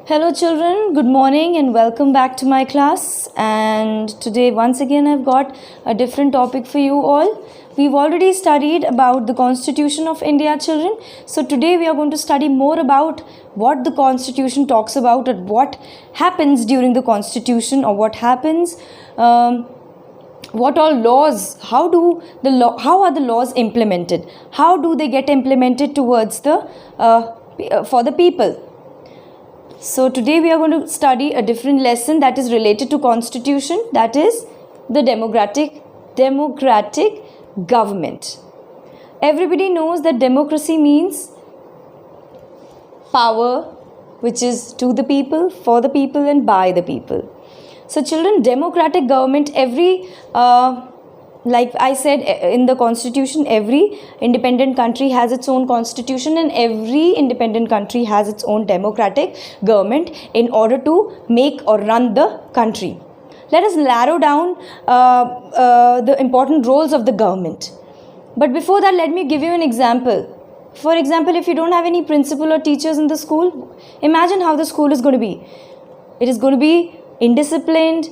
Hello children, good morning and welcome back to my class. And today once again I've got a different topic for you all. We've already studied about the Constitution of India, children. So today we are going to study more about what the Constitution talks about and what happens during the Constitution, or what happens, what all laws, how are the laws implemented, how do they get implemented towards for the people. So today we are going to study a different lesson that is related to Constitution, that is the democratic government. Everybody knows that democracy means power which is to the people, for the people and by the people. So children, democratic government, like I said in the Constitution, every independent country has its own constitution and every independent country has its own democratic government in order to make or run the country. Let us narrow down the important roles of the government. But before that, let me give you an example. For example, if you don't have any principal or teachers in the school, imagine how the school is going to be. It is going to be indisciplined,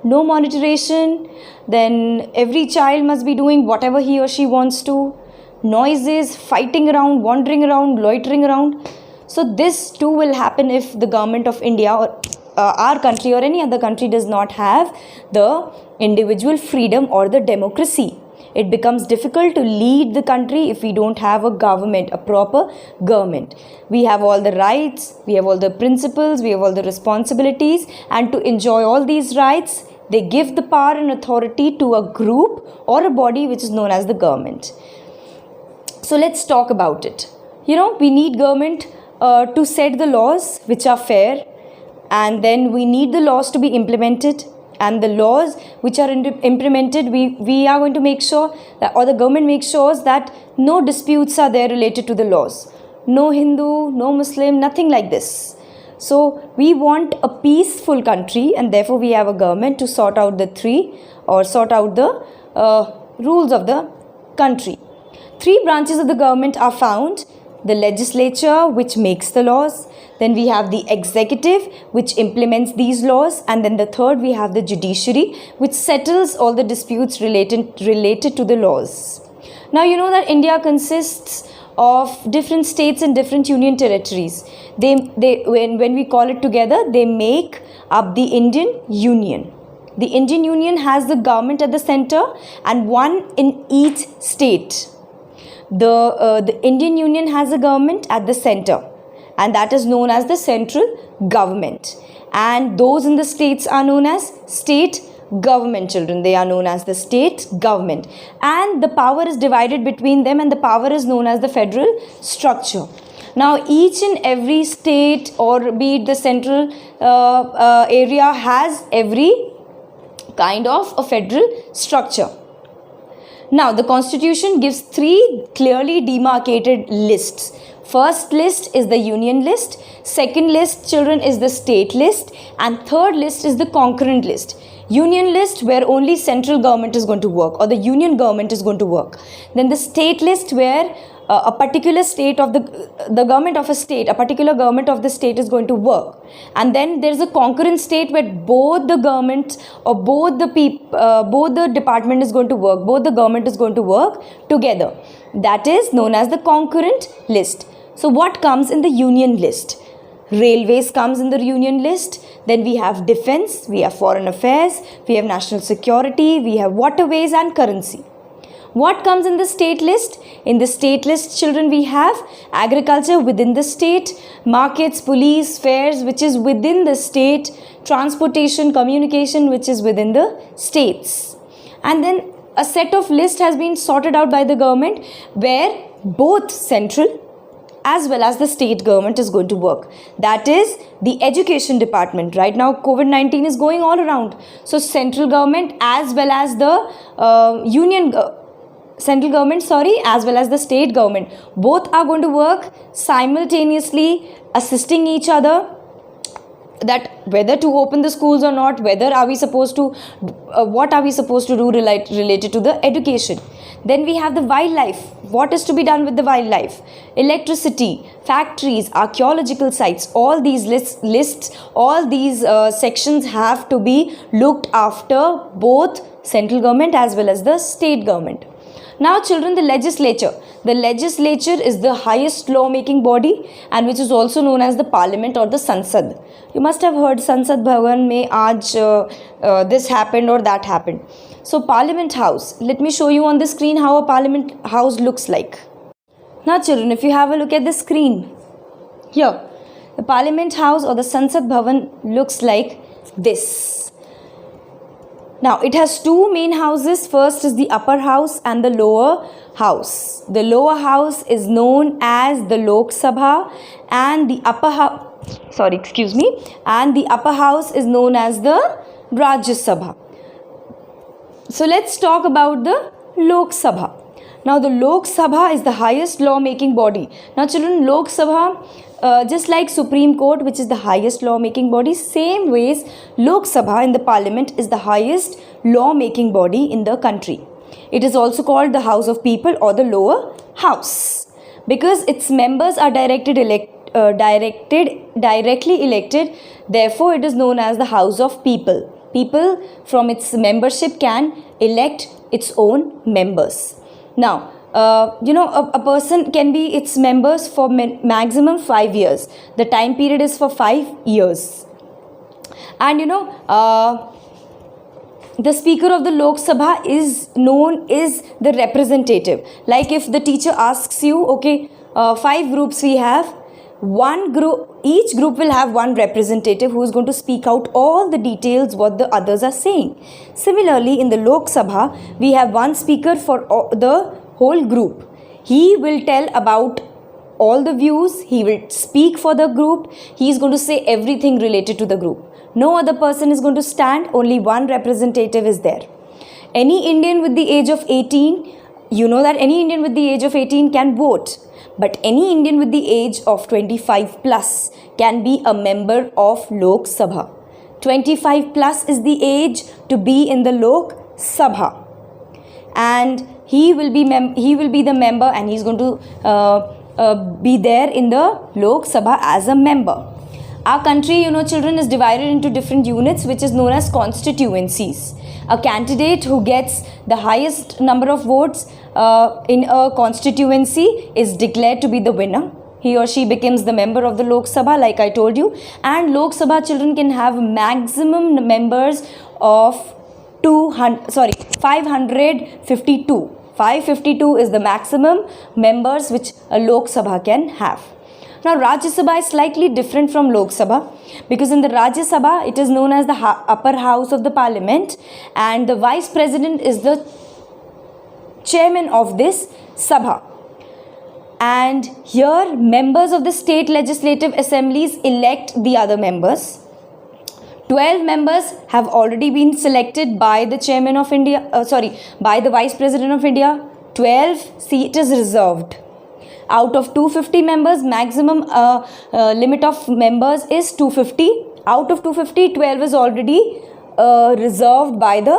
no monitoration, then every child must be doing whatever he or she wants to, noises, fighting around, wandering around, loitering around. So this too will happen if the government of India or our country or any other country does not have the individual freedom or the democracy. It becomes difficult to lead the country if we don't have a government, a proper government. We have all the rights, we have all the principles, we have all the responsibilities, and to enjoy all these rights, they give the power and authority to a group or a body which is known as the government. So let's talk about it. We need government to set the laws which are fair, and then we need the laws to be implemented. And the laws which are implemented, we are going to make sure that, or the government makes sure that no disputes are there related to the laws. No Hindu, no Muslim, nothing like this. So we want a peaceful country, and therefore we have a government to sort out the rules of the country. 3 branches of the government are found: the legislature, which makes the laws, then we have the executive, which implements these laws, and then the third we have the judiciary, which settles all the disputes related to the laws. Now you know that India consists of different states and different union territories. When we call it together, they make up the Indian Union. The Indian Union has the government at the center and one in each state. The Indian Union has a government at the center, and that is known as the central government. And those in the states are known as state government, children. They are known as the state government. And the power is divided between them, and the power is known as the federal structure. Now, each and every state, or be it the central area, has every kind of a federal structure. Now, the Constitution gives 3 clearly demarcated lists. First list is the union list, second list, children, is the state list, and third list is the concurrent list. Union list, where only central government is going to work, or the union government is going to work. Then the state list, where a particular state of the government of a state, a particular government of the state is going to work. And then there is a concurrent state where both the government or both the department is going to work, both the government is going to work together. That is known as the concurrent list. So what comes in the union list? Railways comes in the union list. Then we have defense, we have foreign affairs, we have national security, we have waterways and currency. What comes in the state list? In the state list, children, we have agriculture within the state, markets, police, fairs, which is within the state, transportation, communication, which is within the states. And then a set of list has been sorted out by the government where both central as well as the state government is going to work. That is the education department. Right now, COVID-19 is going all around. So central government as well as the as well as the state government, both are going to work simultaneously, assisting each other that whether to open the schools or not, whether are we supposed to, what are we supposed to do related to the education. Then we have the wildlife. What is to be done with the wildlife? Electricity, factories, archaeological sites, all these lists, all these sections have to be looked after, both central government as well as the state government. Now children, the legislature. The legislature is the highest law-making body and which is also known as the parliament or the Sansad. You must have heard Sansad Bhavan mein aaj this happened or that happened. So Parliament House, let me show you on the screen how a Parliament House looks like. Now children, if you have a look at the screen, here, the Parliament House or the Sansad Bhavan looks like this. Now it has two main houses. First is the upper house and the lower house. The lower house is known as the Lok Sabha and the upper house, and the upper house is known as the Rajya Sabha. So let's talk about the Lok Sabha. Now the Lok Sabha is the highest law-making body. Now children, Lok Sabha, just like Supreme Court, which is the highest law-making body, same ways Lok Sabha in the parliament is the highest law-making body in the country. It is also called the House of People or the lower house because its members are directly elected. Therefore, it is known as the House of People. People from its membership can elect its own members. Now, a person can be its members for maximum 5 years. The time period is for 5 years. And the speaker of the Lok Sabha is known as the representative. Like if the teacher asks you, okay, 5 groups we have, each group will have one representative who is going to speak out all the details what the others are saying. Similarly, in the Lok Sabha, we have one speaker for the whole group. He will tell about all the views, he will speak for the group, he is going to say everything related to the group. No other person is going to stand, only one representative is there. Any Indian with the age of 18, you know that any Indian with the age of 18 can vote. But any Indian with the age of 25 plus can be a member of Lok Sabha. 25 plus is the age to be in the Lok Sabha. And he will be the member and he is going to be there in the Lok Sabha as a member. Our country, children, is divided into different units which is known as constituencies. A candidate who gets the highest number of votes in a constituency is declared to be the winner. He or she becomes the member of the Lok Sabha, like I told you. And Lok Sabha children can have maximum members of 552. 552 is the maximum members which a Lok Sabha can have. Now Rajya Sabha is slightly different from Lok Sabha because in the Rajya Sabha it is known as the upper house of the parliament and the vice president is the chairman of this Sabha. And here members of the state legislative assemblies elect the other members. 12 members have already been selected by the chairman of India, by the vice president of India. 12 seat is reserved. Out of 250 members, maximum limit of members is 250. Out of 250, 12 is already reserved by the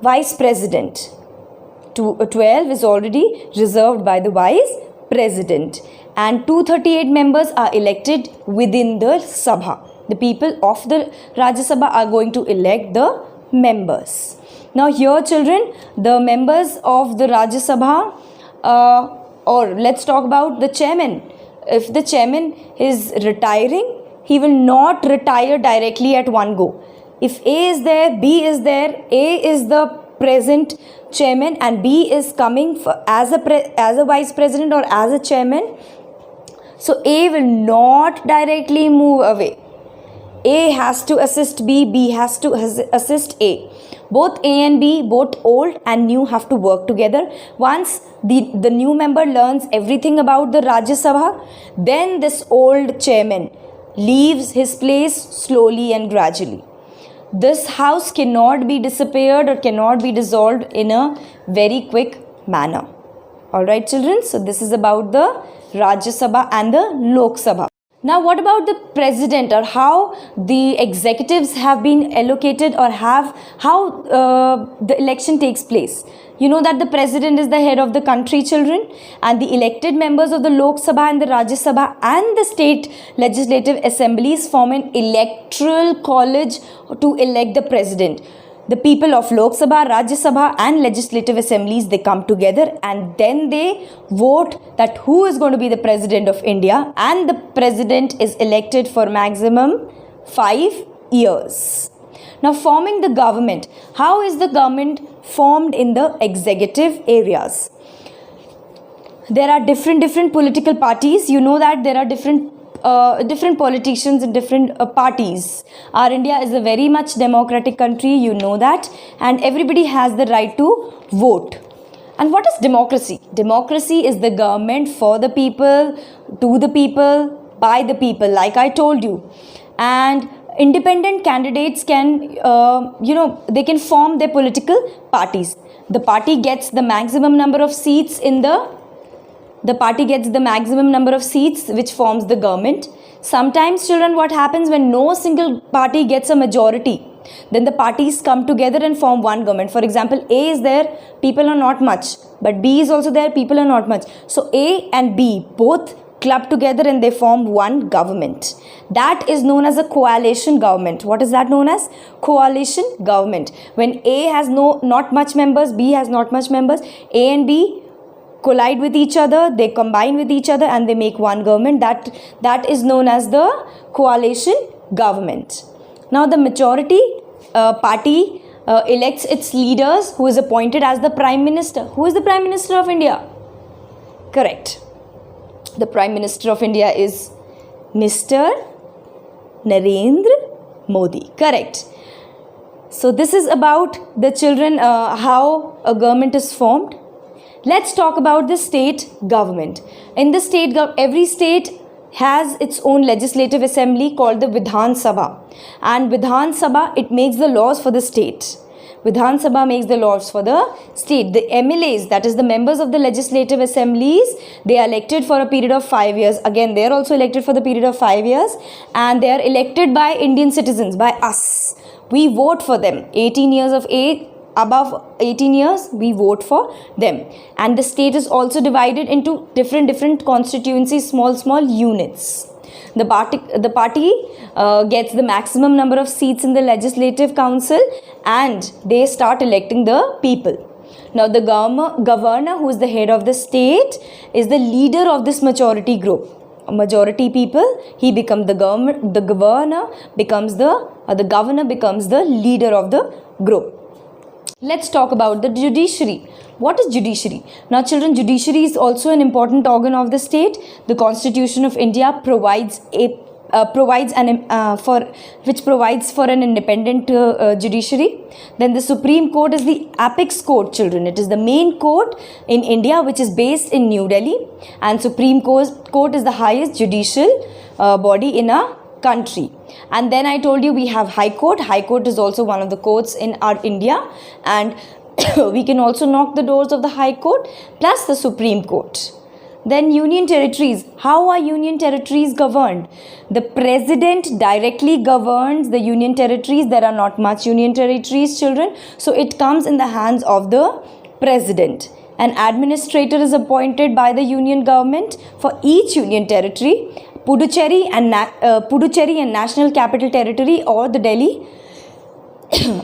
vice president. 12 is already reserved by the vice president. And 238 members are elected within the Sabha. The people of the Rajya Sabha are going to elect the members. Now here children, the members of the Rajya Sabha or let's talk about the chairman. If the chairman is retiring, he will not retire directly at one go. If A is there, B is there, A is the present chairman and B is coming as a vice president or as a chairman. So A will not directly move away. A has to assist B, B has to assist A. Both A and B, both old and new, have to work together. Once the new member learns everything about the Rajya Sabha, then this old chairman leaves his place slowly and gradually. This house cannot be disappeared or cannot be dissolved in a very quick manner. Alright children, so this is about the Rajya Sabha and the Lok Sabha. Now, what about the president, or how the executives have been allocated, or how the election takes place? You know that the president is the head of the country, children, and the elected members of the Lok Sabha and the Rajya Sabha and the state legislative assemblies form an electoral college to elect the president. The people of Lok Sabha, Rajya Sabha and legislative assemblies, they come together and then they vote that who is going to be the president of India, and the president is elected for maximum 5 years. Now, forming the government. How is the government formed in the executive areas? There are different political parties. You know that there are different politicians in different parties. Our India is a very much democratic country, you know that, and everybody has the right to vote. And what is democracy? Democracy is the government for the people, to the people, by the people, like I told you. And independent candidates can, they can form their political parties. The party gets the maximum number of seats which forms the government. Sometimes, children, what happens when no single party gets a majority? Then the parties come together and form one government. For example, A is there, people are not much. But B is also there, people are not much. So A and B both club together and they form one government. That is known as a coalition government. What is that known as? Coalition government. When A has not much members, B has not much members, A and B collide with each other, they combine with each other and they make one government. That is known as the coalition government. Now, the majority party elects its leaders, who is appointed as the Prime Minister. Who is the Prime Minister of India? Correct. The Prime Minister of India is Mr. Narendra Modi. Correct. So this is about the children, how a government is formed. Let's talk about the state government. In the state, every state has its own legislative assembly called the Vidhan Sabha. And Vidhan Sabha, it makes the laws for the state. Vidhan Sabha makes the laws for the state. The MLAs, that is the members of the legislative assemblies, they are elected for a period of 5 years. Again, they are also elected for the period of 5 years. And they are elected by Indian citizens, by us. We vote for them. 18 years of age. Above 18 years, we vote for them. And the state is also divided into different constituencies, small units. The party gets the maximum number of seats in the legislative council and they start electing the people. Now, the governor, who is the head of the state, is the leader of this majority group. Majority people, he becomes the governor becomes the leader of the group. Let's talk about the judiciary. What is judiciary? Now, children, judiciary is also an important organ of the state. The Constitution of India provides for an independent judiciary. Then the Supreme Court is the apex court, children. It is the main court in India, which is based in New Delhi, and Supreme Court is the highest judicial body in a country. And then I told you we have High Court. High Court is also one of the courts in our India, and we can also knock the doors of the High Court plus the Supreme Court. Then union territories. How are union territories governed? The president directly governs the union territories. There are not much union territories, children, so it comes in the hands of the president. An administrator is appointed by the union government for each union territory. Puducherry and National Capital Territory, or the Delhi,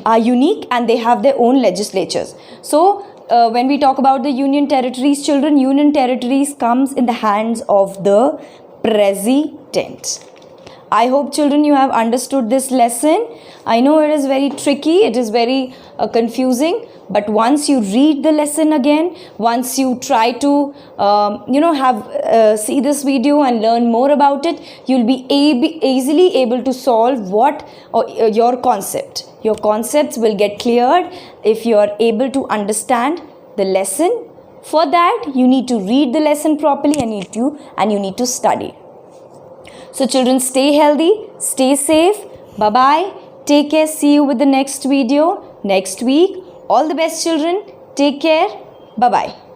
are unique and they have their own legislatures. So, when we talk about the union territories, children, union territories comes in the hands of the president. I hope, children, you have understood this lesson. I know it is very tricky, it is very confusing, but once you read the lesson again, once you try to see this video and learn more about it, you'll be easily able to solve your concept. Your concepts will get cleared if you are able to understand the lesson. For that, you need to read the lesson properly and you need to study. So, children, stay healthy, stay safe. Bye-bye. Take care. See you with the next video next week. All the best, children. Take care. Bye-bye.